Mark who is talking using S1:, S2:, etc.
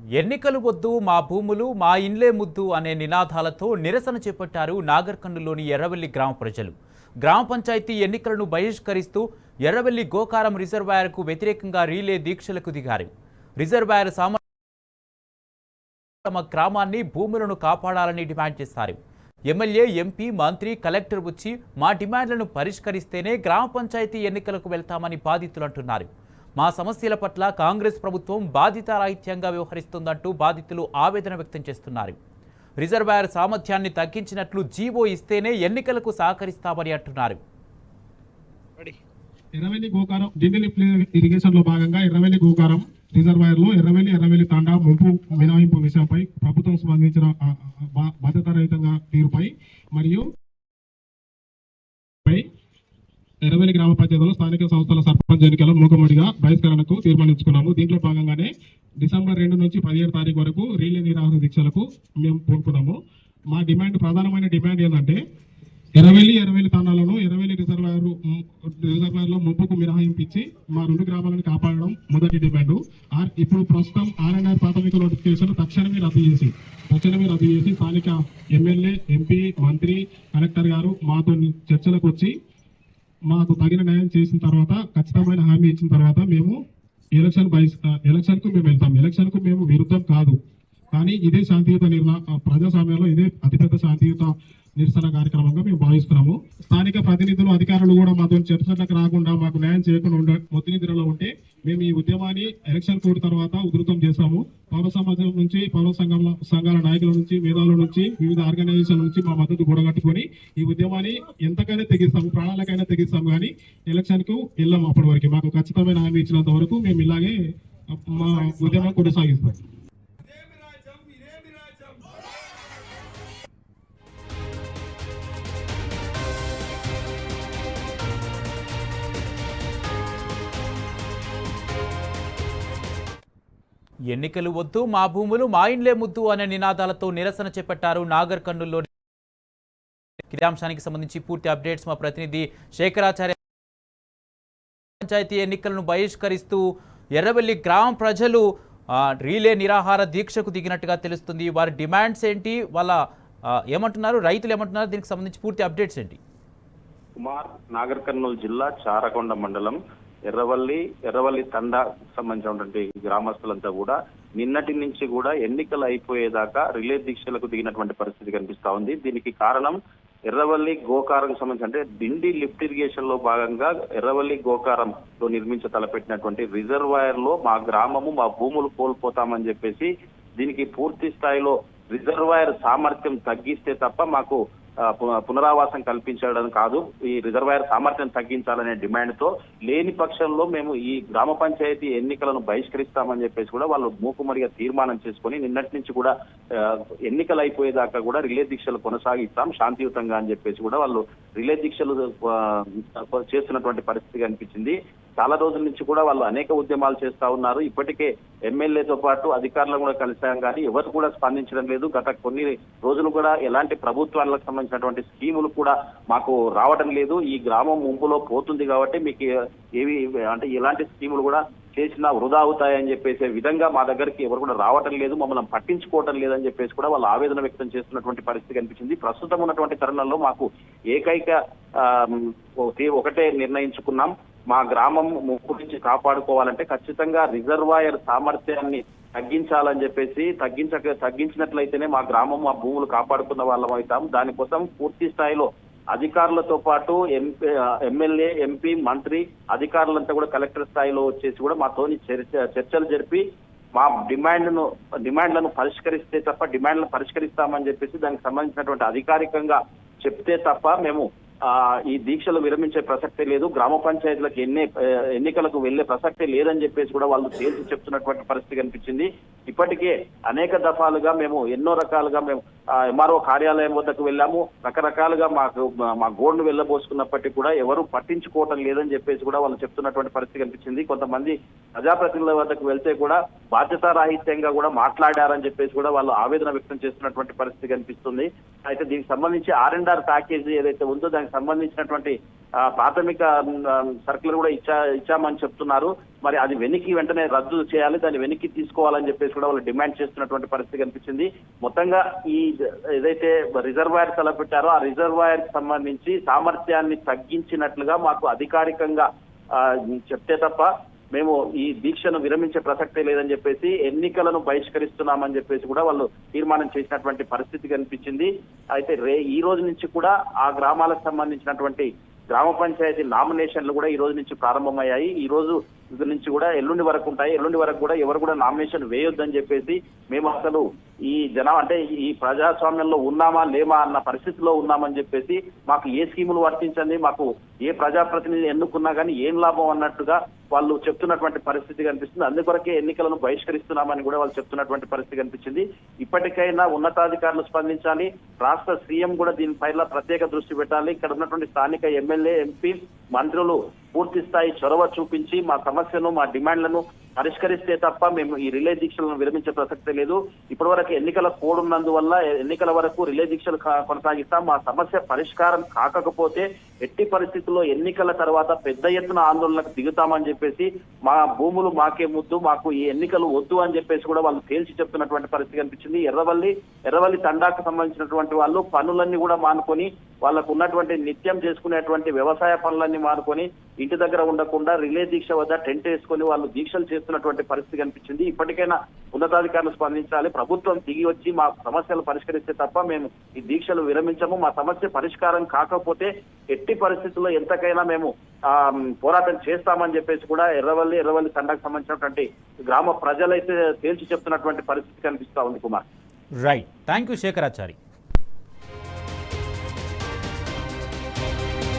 S1: ఎన్నికలు వద్దు మా భూములు మా ఇండ్లే ముద్దు అనే నినాదాలతో నిరసన చేపట్టారు నాగర్కర్నూలులోని ఎర్రవెల్లి గ్రామ ప్రజలు. గ్రామ పంచాయతీ ఎన్నికలను బహిష్కరిస్తూ ఎర్రవెల్లి గోకారం రిజర్వాయర్కు వ్యతిరేకంగా రీలే దీక్షలకు దిగారు. రిజర్వాయర్ తమ గ్రామాన్ని భూములను కాపాడాలని డిమాండ్ చేశారు. ఎమ్మెల్యే, ఎంపీ, మంత్రి, కలెక్టర్ వచ్చి మా డిమాండ్లను పరిష్కరిస్తేనే గ్రామ పంచాయతీ ఎన్నికలకు వెళ్తామని బాధితులు అంటున్నారు. మా సమస్యల పట్ల కాంగ్రెస్ ప్రభుత్వం బాధ్యతారాహిత్యంగా వ్యవహరిస్తుందంటూ బాధితులు ఆవేదన వ్యక్తం చేస్తున్నారు. రిజర్వాయర్ సామర్థ్యాన్ని తగ్గించినట్లు జీవో ఇస్తేనే ఎన్నికలకు సహకరిస్తామని అంటున్నారు.
S2: ఎర్రవెల్లి గోకారం జిండిల్ ఇరిగేషన్ లో భాగంగా ఎర్రవెల్లి గోకారం రిజర్వాయర్ లో ఎర్రవెల్లి తాండా ముంపు మినహాయింపు విషయంపై ప్రభుత్వం స్పందించిన బాధ్యతారహితంగా తీరుపై మరియు ఎర్రవెల్లి గ్రామ పంచాయతీలో స్థానిక సంస్థల సర్పంచ్ ఎన్నికల మూకమ్మడిగా బహిష్కరణకు తీర్మానించుకున్నాము. దీంట్లో భాగంగానే డిసెంబర్ 2 నుంచి 17 తారీఖు వరకు రీలే నిరాహార దీక్షలకు మేము పూనుకున్నాము. మా ప్రధానమైన డిమాండ్ ఏంటంటే ఎర్రవెల్లి తాండాలను ఎర్రవెల్లి రిజర్వాయర్లో ముంపుకు మినహాయింపించి మా 2 గ్రామాలను కాపాడడం మొదటి డిమాండ్. ఇప్పుడు ప్రస్తుతం R&R ప్రాథమిక నోటిఫికేషన్ తక్షణమే రద్దు చేసి స్థానిక ఎమ్మెల్యే, ఎంపీ, మంత్రి, కలెక్టర్ గారు మాతో చర్చలకు వచ్చి మాకు తగిన న్యాయం చేసిన తర్వాత, ఖచ్చితమైన హామీ ఇచ్చిన తర్వాత మేము ఎలక్షన్కు మేము వెళ్తాం. ఎలక్షన్కు మేము విరుద్ధం కాదు, కానీ ఇదే శాంతియుత ప్రజాస్వామ్యంలో ఇదే అతిపెద్ద శాంతియుత నిరసన కార్యక్రమంగా మేము భావిస్తున్నాము. స్థానిక ప్రతినిధులు, అధికారులు కూడా మాతో చర్చలకు రాకుండా మాకు న్యాయం చేయకుండా ఒత్తిడిలో ఉంటే మేము ఈ ఉద్యమాన్ని ఎలక్షన్ కోడ్ తర్వాత ఉధృతం చేస్తాము. పౌర సమాజం నుంచి, పౌర సంఘాల నాయకుల నుంచి, మేధావుల నుంచి, వివిధ ఆర్గనైజేషన్ నుంచి మా మద్దతు కూడగట్టుకొని ఈ ఉద్యమాన్ని ఎంతకైనా తెగిస్తాము, ప్రాణాలకైనా తెగిస్తాము, కానీ ఎలక్షన్ కు వెళ్ళాము. అప్పటి వరకు మాకు ఖచ్చితమైన హామీ ఇచ్చినంత వరకు మేము ఇలాగే మా ఉద్యమం కొనసాగిస్తాం.
S1: ఎన్నికలు వద్దు మా భూములు మా ఇండ్లే ముద్దు అనే నినాదాలతో నిరసన చేపట్టారు నాగర్కర్నూలులో. ఇదే అంశానికి సంబంధించి పూర్తి అప్డేట్స్ మా ప్రతినిధి శేఖరాచార్య. పంచాయతీ ఎన్నికలను బహిష్కరిస్తూ ఎర్రవెల్లి గ్రామ ప్రజలు రీలే నిరాహార దీక్షకు దిగినట్టుగా తెలుస్తుంది. వారి డిమాండ్స్ ఏంటి, వాళ్ళ ఏమంటున్నారు, రైతులు ఏమంటున్నారు, దీనికి సంబంధించి పూర్తి అప్డేట్స్ ఏంటి?
S3: కుమార్, నాగర్కర్నూలు జిల్లా చారకొండ మండలం ఎర్రవల్లి తండా సంబంధించినటువంటి గ్రామస్తులంతా కూడా నిన్నటి నుంచి కూడా ఎన్నికలు అయిపోయేదాకా రిలే దీక్షలకు దిగినటువంటి పరిస్థితి కనిపిస్తా ఉంది. దీనికి కారణం ఎర్రవల్లి గోకారం సంబంధించి, అంటే డిండి లిఫ్ట్ ఇరిగేషన్ లో భాగంగా ఎర్రవల్లి గోకారంలో తలపెట్టినటువంటి రిజర్వాయర్ లో మా గ్రామము, మా భూములు కోల్పోతామని చెప్పేసి, దీనికి పూర్తి స్థాయిలో రిజర్వాయర్ సామర్థ్యం తగ్గిస్తే తప్ప మాకు పునరావాసం కల్పించడం కాదు, ఈ రిజర్వాయర్ సామర్థ్యం తగ్గించాలనే డిమాండ్ తో లేని పక్షంలో మేము ఈ గ్రామ పంచాయతీ ఎన్నికలను బహిష్కరిస్తామని చెప్పేసి కూడా వాళ్ళు మూకుమ్మడిగా తీర్మానం చేసుకుని నిన్నటి నుంచి కూడా ఎన్నికలు అయిపోయేదాకా కూడా రిలే దీక్షలు కొనసాగిస్తాం శాంతియుతంగా అని చెప్పేసి కూడా వాళ్ళు రిలే దీక్షలు చేస్తున్నటువంటి పరిస్థితి కనిపించింది. చాలా రోజుల నుంచి కూడా వాళ్ళు అనేక ఉద్యమాలు చేస్తా ఉన్నారు. ఇప్పటికే ఎమ్మెల్యేతో పాటు అధికారులను కూడా కలిసాం, కానీ ఎవరు కూడా స్పందించడం లేదు. గత కొన్ని రోజులు కూడా ఎలాంటి ప్రభుత్వాలకు సంబంధించినటువంటి స్కీములు కూడా మాకు రావడం లేదు. ఈ గ్రామం ముంపులో పోతుంది కాబట్టి మీకు అంటే ఎలాంటి స్కీములు కూడా చేసినా వృధా అవుతాయని చెప్పేసే విధంగా మా దగ్గరికి ఎవరు కూడా రావటం లేదు, మమ్మల్ని పట్టించుకోవటం లేదని చెప్పేసి కూడా వాళ్ళు ఆవేదన వ్యక్తం చేస్తున్నటువంటి పరిస్థితి కనిపించింది. ప్రస్తుతం ఉన్నటువంటి తరుణంలో మాకు ఏకైక ఒకటే నిర్ణయించుకున్నాం, మా గ్రామం ముప్పు నుంచి కాపాడుకోవాలంటే ఖచ్చితంగా రిజర్వాయర్ సామర్థ్యాన్ని తగ్గించాలని చెప్పేసి, తగ్గించినట్లయితేనే మా గ్రామం, మా భూములు కాపాడుకున్న వాళ్ళం అవుతాం. దానికోసం పూర్తి స్థాయిలో అధికారులతో పాటు ఎమ్మెల్యే, ఎంపీ, మంత్రి అధికారులంతా కూడా కలెక్టర్ స్థాయిలో వచ్చేసి కూడా మాతోని చర్చలు జరిపి మా డిమాండ్లను పరిష్కరిస్తామని చెప్పేసి దానికి సంబంధించినటువంటి అధికారికంగా చెప్తే తప్ప మేము ఈ దీక్షలు విరమించే ప్రసక్తే లేదు, గ్రామ పంచాయతీలకు ఎన్నికలకు వెళ్లే ప్రసక్తే లేదని చెప్పేసి కూడా వాళ్ళు తేల్చి చెప్తున్నటువంటి పరిస్థితి కనిపించింది. ఇప్పటికే అనేక దఫాలుగా మేము ఎన్నో రకాలుగా మేము ఎంఆర్ఓ కార్యాలయం వద్దకు వెళ్ళాము, రకరకాలుగా మా గోడ్ను వెళ్ళబోసుకున్నప్పటికీ కూడా ఎవరు పట్టించుకోవటం లేదని చెప్పేసి కూడా వాళ్ళు చెప్తున్నటువంటి పరిస్థితి కనిపించింది. కొంతమంది ప్రజాప్రతినిధుల వద్దకు వెళ్తే కూడా బాధ్యతారాహిత్యంగా కూడా మాట్లాడారని చెప్పేసి కూడా వాళ్ళు ఆవేదన వ్యక్తం చేస్తున్నటువంటి పరిస్థితి కనిపిస్తుంది. అయితే దీనికి సంబంధించి R&R ప్యాకేజీ ఏదైతే ఉందో దానికి సంబంధించినటువంటి ప్రాథమిక సర్కులర్ కూడా ఇచ్చామని చెప్తున్నారు. మరి అది వెంటనే రద్దు చేయాలి, దాన్ని వెనక్కి తీసుకోవాలని చెప్పేసి కూడా వాళ్ళు డిమాండ్ చేస్తున్నటువంటి పరిస్థితి కనిపించింది. మొత్తంగా ఈ ఏదైతే రిజర్వాయర్ తలపెట్టారో ఆ రిజర్వాయర్ కి సంబంధించి సామర్థ్యాన్ని తగ్గించినట్లుగా మాకు అధికారికంగా చెప్తే తప్ప మేము ఈ దీక్షను విరమించే ప్రసక్తే లేదని చెప్పేసి ఎన్నికలను బహిష్కరిస్తున్నామని చెప్పేసి కూడా వాళ్ళు తీర్మానం చేసినటువంటి పరిస్థితి కనిపించింది. అయితే ఈ రోజు నుంచి కూడా ఆ గ్రామాలకు సంబంధించినటువంటి గ్రామ పంచాయతీ నామినేషన్లు కూడా ఈ రోజు నుంచి ప్రారంభమయ్యాయి. ఈ రోజు నుంచి కూడా ఎల్లుండి వరకు ఉంటాయి. ఎల్లుండి వరకు కూడా ఎవరు కూడా నామినేషన్ వేయొద్దని చెప్పేసి మేము అసలు ఈ అంటే ఈ ప్రజాస్వామ్యంలో ఉన్నామా లేమా అన్న పరిస్థితిలో ఉన్నామని చెప్పేసి మాకు ఏ స్కీములు వర్తించండి, మాకు ఏ ప్రజాప్రతినిధి ఎన్నుకున్నా కానీ ఏం లాభం అన్నట్టుగా వాళ్ళు చెప్తున్నటువంటి పరిస్థితి కనిపిస్తుంది. అందుకొరకే ఎన్నికలను బహిష్కరిస్తున్నామని కూడా వాళ్ళు చెప్తున్నటువంటి పరిస్థితి కనిపించింది. ఇప్పటికైనా ఉన్నతాధికారులు స్పందించాలి, రాష్ట్ర సీఎం కూడా దీనిపైన ప్రత్యేక దృష్టి పెట్టాలి. ఇక్కడ ఉన్నటువంటి స్థానిక ఎమ్మెల్యే, ఎంపీ, మంత్రులు పూర్తి స్థాయి చొరవ చూపించి మా సమస్యను, మా డిమాండ్లను పరిష్కరిస్తే తప్ప మేము ఈ రిలే దీక్షలను విరమించే ప్రసక్తే లేదు. ఇప్పటి వరకు ఎన్నికల కోడ్ ఉన్నందువల్ల ఎన్నికల వరకు రిలే దీక్షలు కొనసాగిస్తాం. మా సమస్య పరిష్కారం కాకపోతే ఎట్టి పరిస్థితుల్లో ఎన్నికల తర్వాత పెద్ద ఎత్తున ఆందోళనకు దిగుతామని చెప్పేసి, మా భూములు మాకే ముద్దు, మాకు ఈ ఎన్నికలు వద్దు అని చెప్పేసి కూడా వాళ్ళు తేల్చి చెప్తున్నటువంటి పరిస్థితి కనిపించింది. ఎర్రవల్లి తండాకు సంబంధించినటువంటి వాళ్ళు పనులన్నీ కూడా మానుకొని, వాళ్ళకు ఉన్నటువంటి నిత్యం చేసుకునేటువంటి వ్యవసాయ పనులన్నీ మానుకొని ఇంటి దగ్గర ఉండకుండా రిలే దీక్ష వద్ద టెంట్ వేసుకొని వాళ్ళు దీక్షలు చేస్తున్నటువంటి పరిస్థితి కనిపించింది. ఇప్పటికైనా ఉన్నతాధికారులు స్పందించాలి, ప్రభుత్వం దిగి వచ్చి మా సమస్యలు పరిష్కరిస్తే తప్ప మేము ఈ దీక్షలు విరమించము. మా సమస్య పరిష్కారం కాకపోతే ఎట్టి పరిస్థితుల్లో ఎంతకైనా మేము పోరాటం చేస్తామని చెప్పేసి కూడా ఎర్రవల్లి తండాకు సంబంధించినటువంటి గ్రామ ప్రజలైతే తేల్చి చెప్తున్నటువంటి పరిస్థితి కనిపిస్తా ఉంది. Kumar,
S1: right, thank you Shekharachari.